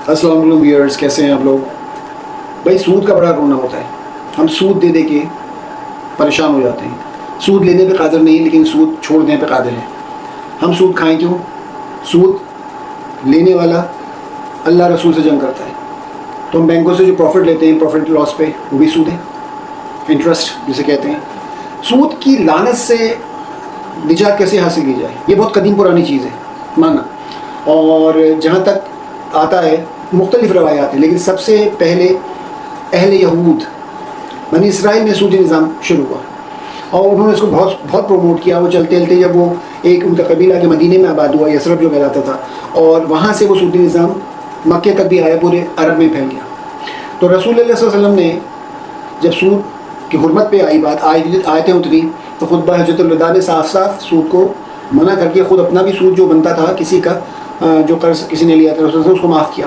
السلام علیکم ویئرس، کیسے ہیں آپ لوگ؟ بھائی سود کا بڑا رونا ہوتا ہے. ہم سود دے دے کے پریشان ہو جاتے ہیں. سود لینے پہ قادر نہیں لیکن سود چھوڑنے پہ قادر ہیں. ہم سود کھائیں کیوں؟ سود لینے والا اللہ رسول سے جنگ کرتا ہے. تو ہم بینکوں سے جو پروفٹ لیتے ہیں پروفٹ لاس پہ، وہ بھی سود ہے، انٹرسٹ جسے کہتے ہیں. سود کی لعنت سے نجات کیسے حاصل کی جائے؟ یہ بہت قدیم پرانی چیز ہے مانا. اور جہاں تک آتا ہے مختلف روایات ہیں، لیکن سب سے پہلے اہل یہود بنی اسرائیل میں سودی نظام شروع ہوا اور انہوں نے اس کو بہت پروموٹ کیا. وہ چلتے چلتے جب وہ ایک ان کا قبیلہ کے مدینے میں آباد ہوا، یثرب جو کہلاتا تھا، اور وہاں سے وہ سودی نظام مکے تک بھی آیا، پورے عرب میں پھیل گیا. تو رسول اللہ صلی اللہ علیہ وسلم نے جب سود کی حرمت پہ آئی بات، آیتیں اتری، تو خطبہ حجۃ الوداع نے صاف صاف سود کو منع کر کے خود اپنا بھی سود جو بنتا تھا کسی کا، جو قرض کسی نے لیا تھا رسول سے، اس کو معاف کیا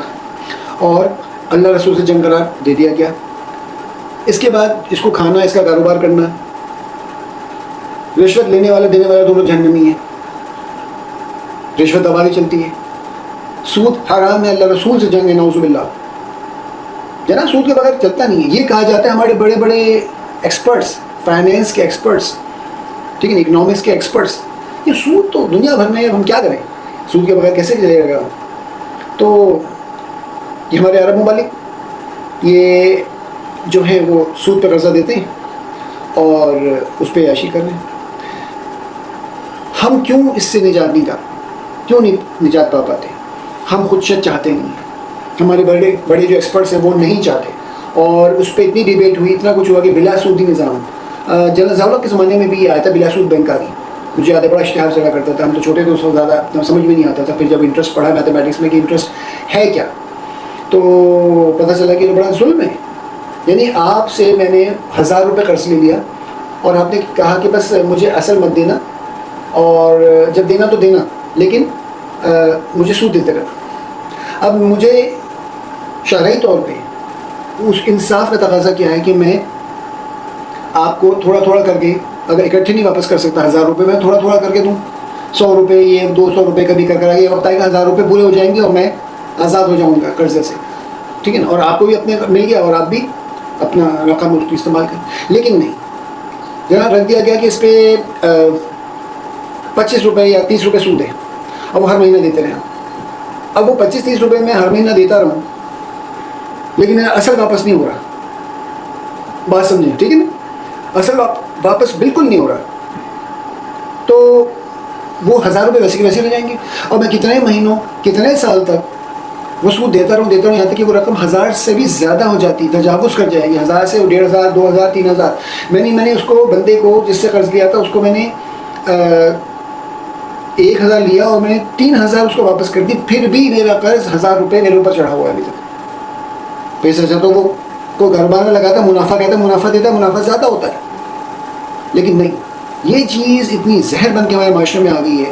اور اللہ رسول سے جنگ قرار دے دیا گیا. اس کے بعد اس کو کھانا، اس کا کاروبار کرنا، رشوت لینے والا دینے والا دونوں جہنمی ہیں. رشوت دبالی چلتی ہے، سود حرام ہے، اللہ رسول سے جنگ ہے، نعوذ باللہ. جناب سود کے بغیر چلتا نہیں ہے. یہ کہا جاتا ہے ہمارے بڑے بڑے ایکسپرٹس، فائنینس کے ایکسپرٹس، ٹھیک ہے، اکنامکس کے ایکسپرٹس، یہ سود تو دنیا بھر میں ہے، ہم کیا کریں؟ سود کے بغیر کیسے چلے گا؟ تو یہ ہمارے عرب ممالک یہ جو ہیں وہ سود پہ قرضہ دیتے ہیں اور اس پہ عیاشی کر رہے ہیں. ہم کیوں اس سے نجات نہیں کیوں نہیں نجات پا پاتے؟ ہم خود شد چاہتے نہیں ہیں. ہمارے بڑے بڑے جو ایکسپرٹس ہیں وہ نہیں چاہتے، اور اس پہ اتنی ڈیبیٹ ہوئی، اتنا کچھ ہوا کہ بلا سودی نظام. جنرل ضیاء کے زمانے میں بھی یہ آیا تھا، بلا سود بینک آ گئی. مجھے یاد ہے بڑا اشتہار چلا کرتا تھا، ہم تو چھوٹے تھے اس وقت، زیادہ سمجھ میں نہیں آتا تھا. پھر جب انٹرسٹ پڑھا میتھمیٹکس میں کہ انٹرسٹ ہے کیا، تو پتہ چلا کہ یہ بڑا ظلم ہے. یعنی آپ سے میں نے 1000 روپے قرض لے لیا اور آپ نے کہا کہ بس مجھے اصل مت دینا، اور جب دینا تو دینا لیکن مجھے سود دیتے رہنا. اب مجھے شرعی طور پہ اس انصاف کا تقاضا کیا ہے کہ میں آپ کو تھوڑا تھوڑا کر کے، اگر اکٹھے نہیں واپس کر سکتا 1000 روپے، میں تھوڑا تھوڑا کر کے دوں. 100 روپے، یہ 200 روپے کبھی کر آگے وقت آئے گا 1000 روپے پورے ہو جائیں گے اور میں آزاد ہو جاؤں گا قرضے سے، ٹھیک ہے نا، اور آپ کو بھی اپنے مل گیا اور آپ بھی اپنا رقم اس کی استعمال کریں. لیکن نہیں، جناب رکھ دیا گیا کہ اس پہ 25 روپے یا 30 روپے سود ہے، اب وہ ہر مہینہ دیتے رہے. اب وہ 25-30 روپے میں ہر مہینہ دیتا رہوں لیکن اصل واپس نہیں ہو رہا. بات سمجھیں، ٹھیک ہے نا، اصل واپس بالکل نہیں ہو رہا. تو وہ 1000 روپے ویسے کے ویسے رہ جائیں گے، اور میں کتنے مہینوں کتنے سال تک وہ سود دیتا رہوں یہاں تک کہ وہ رقم 1000 سے بھی زیادہ ہو جاتی، تجاوز کر جائے گی. 1000 سے 1500، 2000، 3000. میں نے اس کو بندے کو جس سے قرض لیا تھا اس کو میں نے 1000 لیا اور میں نے 3000 اس کو واپس کر دی. پھر بھی میرا قرض 1000 روپے میرے اوپر چڑھا ہوا ہے ابھی تک. پیسہ تو وہ کو گھر بار میں لگاتا، منافع کہتا ہے، منافع دیتا ہے، منافع زیادہ ہوتا ہے. لیکن نہیں، یہ چیز اتنی زہر بن کے ہمارے معاشرے میں آ گئی ہے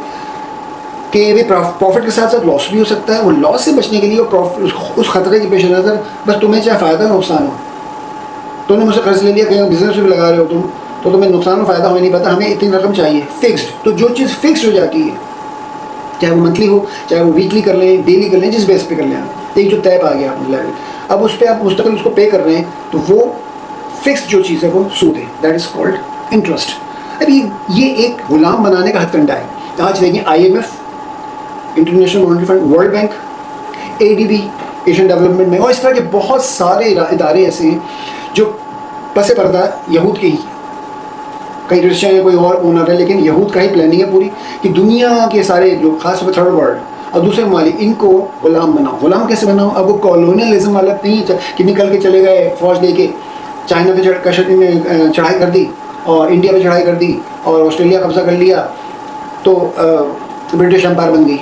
کہ پروفٹ کے ساتھ ساتھ لاس بھی ہو سکتا ہے. وہ لاس سے بچنے کے لیے اس خطرے کے پیش نظر بس تمہیں چاہے فائدہ ہو نقصان ہو، تم نے مجھ سے قرض لے لیا، کہیں بزنس بھی لگا رہے ہو تم، تو تمہیں نقصان و فائدہ ہمیں نہیں پتا، ہمیں اتنی رقم چاہیے فکسڈ. تو جو چیز فکس ہو جاتی ہے، چاہے وہ منتھلی ہو، چاہے وہ ویکلی کر لیں، ڈیلی کر لیں، جس بیس پہ کر لیں، ایک جو طے آ گیا آپ لیول، اب اس پہ آپ مستقل اس کو پے کر رہے ہیں، تو وہ فکس جو چیز ہے وہ سود ہے. That is called interest. ابھی یہ ایک غلام بنانے کا ہتھ کنڈا ہے. آج دیکھیں IMF، international monetary fund, world bank, ADB Asian development میں، اور اس طرح کے بہت سارے ادارے ایسے ہیں جو پس پردہ یہود کے ہی، کئی کرسچن ہے، کوئی اور اونر ہے، لیکن یہود کا ہی پلاننگ ہے پوری کہ دنیا کے سارے جو خاص طور پہ تھرڈ ورلڈ اور دوسرے ممالک، ان کو غلام بناؤ. غلام کیسے بناؤ؟ اب وہ کالونیلزم والا نہیں کہ نکل کے چلے گئے فوج لے کے چائنا پہ چڑھائی کر دی اور انڈیا پہ چڑھائی کر دی اور آسٹریلیا قبضہ کر لیا تو برٹش امپائر بن گئی.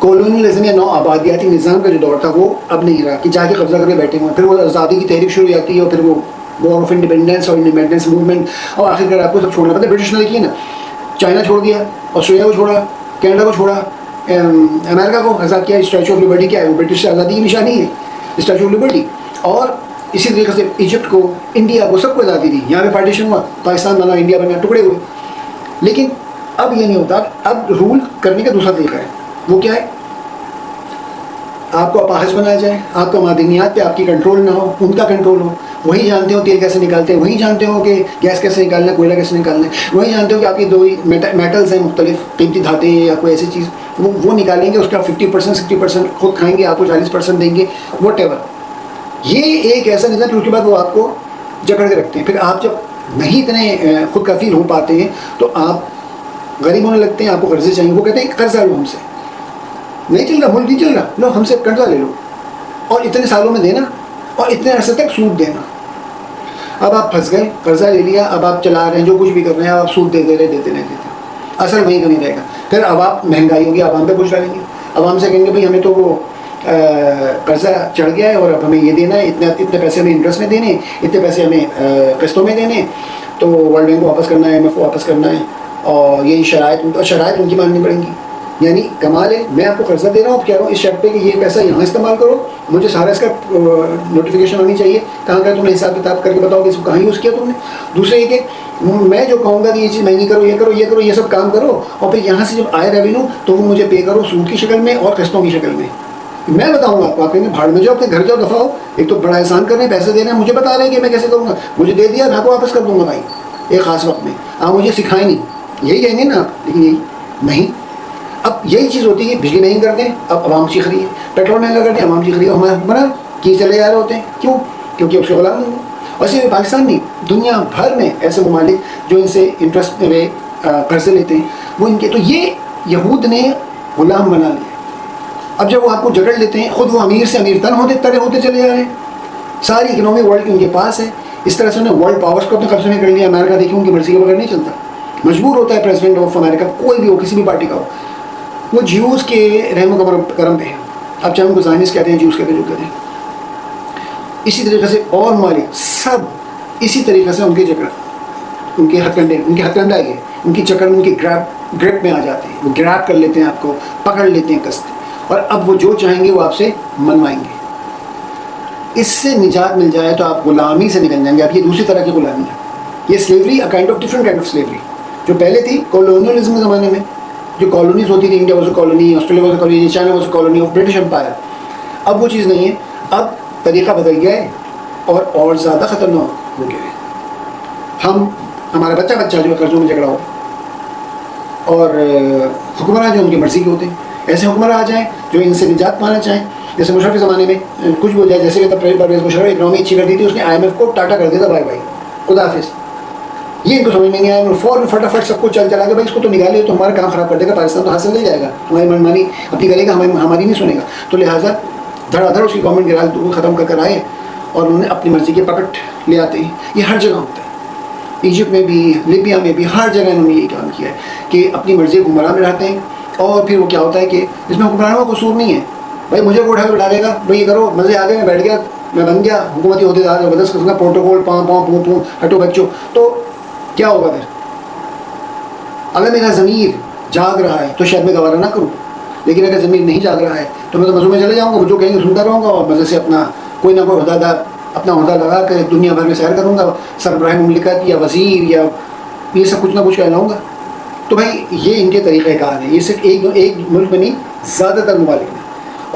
کالونیلزم یا نو آبادیاتی نظام کا جو دور تھا وہ اب نہیں رہا کہ جا کے قبضہ کر کے بیٹھے ہوئے. پھر وہ آزادی کی تحریک شروع ہو جاتی ہے اور پھر وہ وار آف انڈیپینڈنس اور انڈیپینڈنس موومنٹ، اور آخر کار آپ کو سب چھوڑنا پڑتا ہے. برٹش نے کیا نا، چائنا چھوڑ دیا، آسٹریلیا کو چھوڑا، کینیڈا کو چھوڑا، امریکہ کو آزاد کیا. اسٹیچو آف لبرٹی کیا ہے؟ وہ برٹش سے آزادی کی نشانی ہے، اسٹیچو آف لبرٹی. اور اسی طریقے سے ایجپٹ کو، انڈیا کو، سب کو آزادی دی. یہاں پہ پارٹیشن ہوا، پاکستان بنا، انڈیا بنا، ٹکڑے ہوئے. لیکن اب یہ نہیں ہوتا. اب رول کرنے کا دوسرا طریقہ ہے. وہ کیا ہے؟ آپ کو اپاہج بنایا جائے، آپ کا معدنیات پہ آپ کی کنٹرول نہ ہو، ان کا کنٹرول ہو. وہی جانتے ہو تیل کیسے نکالتے ہیں، وہی جانتے ہو کہ گیس کیسے نکالنا ہے، کوئلہ کیسے نکالنا ہے، وہی جانتے ہو کہ آپ کی 2 میٹلز ہیں مختلف قیمتی دھاتیں ہیں یا کوئی ایسی چیز، وہ نکالیں گے، اس کا 50% 60% خود کھائیں گے، آپ کو 40% دیں گے، واٹ ایور. یہ ایک ایسا نظام کہ اس کے بعد وہ آپ کو جکڑ کے رکھتے ہیں. پھر آپ جب نہیں اتنے خود کفیل ہو پاتے ہیں تو آپ غریب ہونے لگتے ہیں، آپ کو قرضے چاہیے. وہ کہتے ہیں قرضہ لو ہم سے، نہیں چل رہا ملک نہیں چل رہا، لو ہم سے قرضہ لے لو اور اتنے سالوں میں دینا اور اتنے عرصے تک سود دینا. اب آپ پھنس گئے، قرضہ لے لیا، اب آپ چلا رہے ہیں، جو کچھ بھی کر رہے ہیں آپ سود دیتے رہے، اصل وہیں کا نہیں رہے گا. پھر اب آپ مہنگائی ہوگی، عوام پہ بوجھ ڈالیں گے، عوام سے کہیں گے بھائی ہمیں تو وہ قرضہ چڑھ گیا ہے اور اب ہمیں یہ دینا ہے، اتنے پیسے ہمیں انٹرسٹ میں دینے، اتنے پیسے ہمیں قسطوں میں دینے، تو ورلڈ بینک کو واپس کرنا ہے، IMF کو واپس کرنا ہے، اور یہی شرائط ان کی ماننی پڑیں گی. یعنی کمال ہے، میں آپ کو قرضہ دے رہا ہوں، کہہ رہا ہوں اس شرط پہ کہ یہ پیسہ یہاں استعمال کرو، مجھے سارا اس کا نوٹیفیکیشن ہونی چاہیے، کہاں کا تم نے حساب کتاب کر کے بتاؤ کہ اس کو کہاں یوز کیا تم نے. دوسرے یہ کہ میں جو کہوں گا کہ یہ چیز مہنگی کرو، یہ کرو، یہ کرو، یہ سب کام کرو، اور پھر یہاں سے جب آئے ریونیو تو وہ مجھے پے کرو سود کی شکل میں اور قسطوں کی شکل میں. میں بتاؤں گا آپ کو، آپ کہیں گے بھاڑ میں جاؤ، اپنے گھر جاؤ، دفعہ ہو. ایک تو بڑا احسان کر رہے ہیں، پیسے دے رہے ہیں، مجھے بتا رہے ہیں کہ میں کیسے کروں گا، مجھے دے دیا میں آپ کو واپس کر دوں گا بھائی ایک خاص وقت میں، آپ مجھے سکھائیں نہیں، یہی کہیں گے نا آپ. لیکن یہی نہیں. اب یہی چیز ہوتی ہے، بجلی نہیں کر دیں اب عوام چیخ رہی ہے، پیٹرول مہنگا کر دیں عوام چیخ رہی ہے، ہمارے حکمران کی چلے جا رہے ہوتے ہیں. کیوں؟ کیونکہ اس کے غلام نہیں ہیں. اور صرف پاکستان نہیں، دنیا بھر میں ایسے ممالک جو ان سے انٹرسٹ میں قرضے لیتے ہیں، وہ ان کے، تو یہ یہود نے غلام بنا لیا. اب جب وہ آپ کو جکڑ لیتے ہیں، خود وہ امیر سے امیر تر ہوتے چلے جا رہے ہیں، ساری اکنامی ورلڈ کی ان کے پاس ہے. اس طرح سے انہوں نے ورلڈ پاورز کو اپنے قبضے میں کر لیا. امریکہ دیکھیں ان کی مرضی کے بغیر نہیں چلتا، مجبور ہوتا ہے پریزیڈنٹ آف امریکہ کوئی بھی ہو، کسی بھی پارٹی کا ہو، وہ جیوز کے رحم و کرم پہ ہے. اب چاہے ان کو زائنسٹ کہتے ہیں، جیوز کہتے ہیں، جو کہتے ہیں. اسی طریقے سے اور ممالک سب اسی طریقے سے ان کے جکڑ، ان کے ہتھ کنڈا یہ ان کی چکر، ان کی گرپ میں آ جاتے ہیں. وہ گریب کر لیتے ہیں، آپ کو پکڑ لیتے ہیں قسط، اور اب وہ جو چاہیں گے وہ آپ سے منوائیں گے. اس سے نجات مل جائے تو آپ غلامی سے نکل جائیں گے. اب یہ دوسری طرح کی غلامی ہے، یہ slavery, different kind of slavery. جو پہلے تھی کولونیلزم کے زمانے میں، جو کالونیز ہوتی تھی، India was a colony, Australia was a colony, China was a colony of British umpire. اب وہ چیز نہیں ہے، اب طریقہ بدل گیا ہے اور زیادہ خطرناک ہو گیا ہے. ہمارا بچہ جو قرضوں میں جھگڑا ہو، اور حکمراں جو ان کی مرضی کے ہوتے ہیں. ایسے حکمراں آ جائیں جو ان سے نجات پانا چاہیں. جیسے مشرف کے زمانے میں کچھ بھی ہو جائے، جیسے کہ پرویز مشرف اکنامی اچھی کر دی تھی، اس نے IMF کو ٹاٹا کر دیا تھا، بائی بائی خدا حافظ. یہ ان کو سمجھ میں نہیں آیا، فوراً فٹافٹ سب کو چلا کہ بھائی اس کو تو نکالے تو ہمارا کام خراب کر دے گا، پاکستان تو حاصل لے جائے گا، ہماری منمانی اپنی کرے گا، ہماری نہیں سنے گا. تو لہٰذا دھڑا دھڑ اس کی گورنمنٹ گرال ختم کر آئے اور انہوں نے اپنی مرضی کے پکٹ لے آتے ہیں. یہ ہر جگہ ہوتا ہے، ایجپٹ میں بھی، لیبیا میں بھی، ہر جگہ انہوں نے یہی کام کیا ہے کہ اپنی مرضی حکمراں میں رہتے ہیں. اور پھر وہ کیا ہوتا ہے کہ اس میں حکمرانوں کا قصور نہیں ہے، بھائی مجھے کو اٹھا کے بٹھا دے گا، بھائی یہ کرو، مزے آ گئے، میں بیٹھ گیا، میں بن گیا حکومتی عہدیدار، زبردست قسم کا پروٹوکول، پوں پوں ہٹو بچو. تو کیا ہوگا پھر؟ اگر میرا ضمیر جاگ رہا ہے تو شاید میں گوارہ نہ کروں، لیکن اگر ضمیر نہیں جاگ رہا ہے تو میں تو مزوں میں چلے جاؤں گا، جو کہیں گے سنتا رہوں گا، اور مزے سے اپنا کوئی نہ کوئی عہدہ اپنا عہدہ لگا کر دنیا بھر میں سیر کروں گا، سربراہ مملکت یا وزیر یا یہ سب کچھ نہ کچھ کہلاؤں گا. تو بھائی یہ ان کے طریقہ کار ہیں. یہ صرف ایک ملک میں نہیں، زیادہ تر ممالک میں.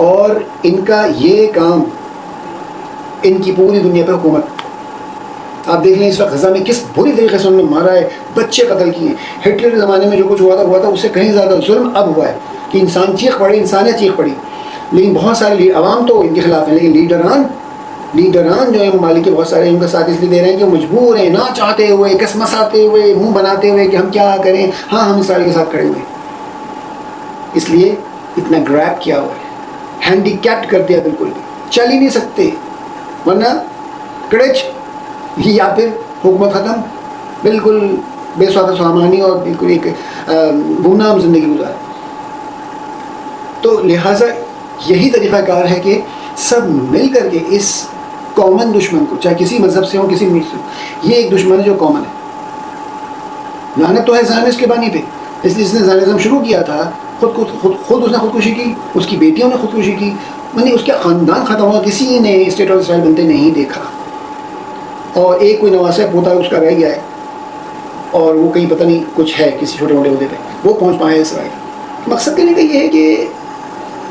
اور ان کا یہ کام، ان کی پوری دنیا پہ حکومت. آپ دیکھ لیں اس وقت غزہ میں کس بری طریقے سے انہوں نے مارا ہے، بچے قتل کیے. ہٹلر کے زمانے میں جو کچھ ہوا تھا اس سے کہیں زیادہ ظلم اب ہوا ہے کہ انسان چیخ پڑے، انسانیت چیخ پڑی. لیکن بہت سارے عوام تو ان کے خلاف ہیں، لیکن لیڈران جو ہیں ممالک کے بہت سارے ان کا ساتھ اس لیے دے رہے ہیں کہ مجبور ہیں، نہ چاہتے ہوئے، کسمساتے ہوئے، منہ بناتے ہوئے کہ ہم کیا کریں، ہاں ہم اسرائیل کے ساتھ کھڑے ہوئے. اس لیے اتنا گریب کیا ہوا ہے، ہینڈی کیپٹ کر دیا، بالکل چل ہی نہیں سکتے، ورنہ کڑچ یا پھر حکومت ختم، بالکل بے سواد سامانی اور بالکل ایک گمنام زندگی گزار. تو لہٰذا یہی طریقہ کار ہے کہ سب مل کر کے اس کامن دشمن کو، چاہے کسی مذہب سے ہو، کسی ملک سے ہو، یہ ایک دشمن ہے جو کامن ہے. لعنت تو ہے زائنسٹ کے بانی پہ، اس لیے اس نے زائنزم شروع کیا تھا، خود اس نے خودکشی کی، اس کی بیٹیوں نے خودکشی کی، یعنی اس کا خاندان ختم ہوا، کسی نے اسٹیٹ آف اسرائیل بنتے نہیں دیکھا. اور ایک کوئی نواسہ پوتا اس کا رہ گیا ہے، اور وہ کہیں پتہ نہیں کچھ ہے کسی چھوٹے موٹے عہدے پہ، وہ پہنچ پایا ہے اسرائیل. مقصد کہنے کا یہ ہے کہ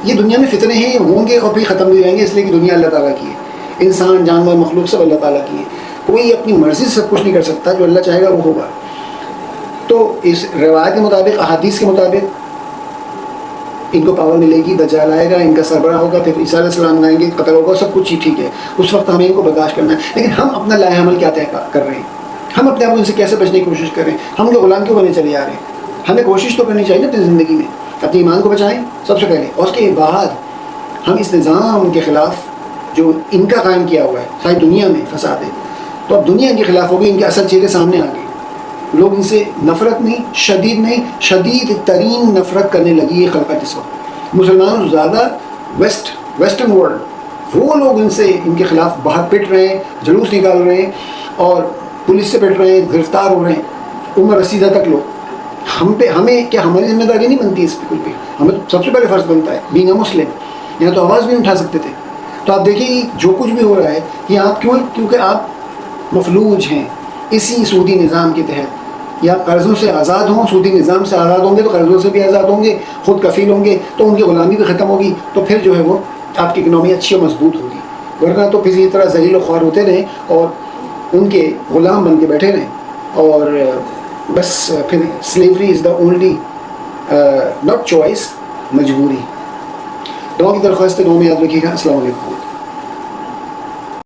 یہ دنیا میں فتنے ہیں، ہوں گے اور پھر ختم بھی رہیں گے، اس لیے کہ دنیا اللہ تعالیٰ کی ہے، انسان جانور مخلوق سب اللہ تعالیٰ کی ہے، کوئی اپنی مرضی سے سب کچھ نہیں کر سکتا، جو اللہ چاہے گا وہ ہوگا۔ تو اس روایت کے مطابق، احادیث کے مطابق ان کو پاور ملے گی، دجال آئے گا، ان کا سربراہ ہوگا، پھر عیسیٰ علیہ السلام آئیں گے، قتل ہوگا، سب کچھ ٹھیک ہے، اس وقت ہمیں ان کو برداشت کرنا ہے۔ لیکن ہم اپنا لائحہ عمل کیا طے کر رہے ہیں؟ ہم اپنے آپ کو ان سے کیسے بچنے کی کوشش کر رہے ہیں؟ ہم لوگ غلام کیوں بنے چلے آ رہے ہیں؟ ہمیں کوشش تو کرنی چاہیے نا اپنی زندگی میں، اپنے ایمان کو بچائیں سب سے پہلے، اور اس کے بعد ہم اس نظام کے خلاف جو ان کا قائم کیا ہوا ہے ساری دنیا میں فساد ہے، تو اب دنیا ان کے خلاف ہوگی، ان کے اصل چہرے سامنے آ گئے، لوگ ان سے نفرت نہیں، شدید ترین نفرت کرنے لگی ہے خلقت اس وقت۔ مسلمانوں سے زیادہ ویسٹرن ورلڈ، وہ لوگ ان کے خلاف باہر پٹ رہے ہیں، جلوس نکال رہے ہیں، اور پولیس سے پٹ رہے ہیں، گرفتار ہو رہے ہیں، عمر رسیدہ تک لوگ۔ ہمیں کیا ہماری ذمہ داری نہیں بنتی اس بالکل بھی؟ ہمیں سب سے پہلے فرض بنتا ہے بینگ اے مسلم، یہاں تو آواز بھی نہیں اٹھا سکتے تھے۔ تو آپ دیکھیے جو کچھ بھی ہو رہا ہے یہ آپ کیونکہ آپ مفلوج ہیں اسی سودی نظام کے تحت، یا قرضوں سے آزاد ہوں، سودی نظام سے آزاد ہوں گے تو قرضوں سے بھی آزاد ہوں گے، خود کفیل ہوں گے تو ان کی غلامی بھی ختم ہوگی، تو پھر جو ہے وہ آپ کی اکنامی اچھی اور مضبوط ہوگی، ورنہ تو پھر یہ طرح ذلیل و خوار ہوتے رہیں اور ان کے غلام بن کے بیٹھے رہیں، اور بس پھر slavery is the only not choice, مجبوری۔ دعا کی درخواست ہے، دعا میں یاد رکھیے گا۔ السلام علیکم۔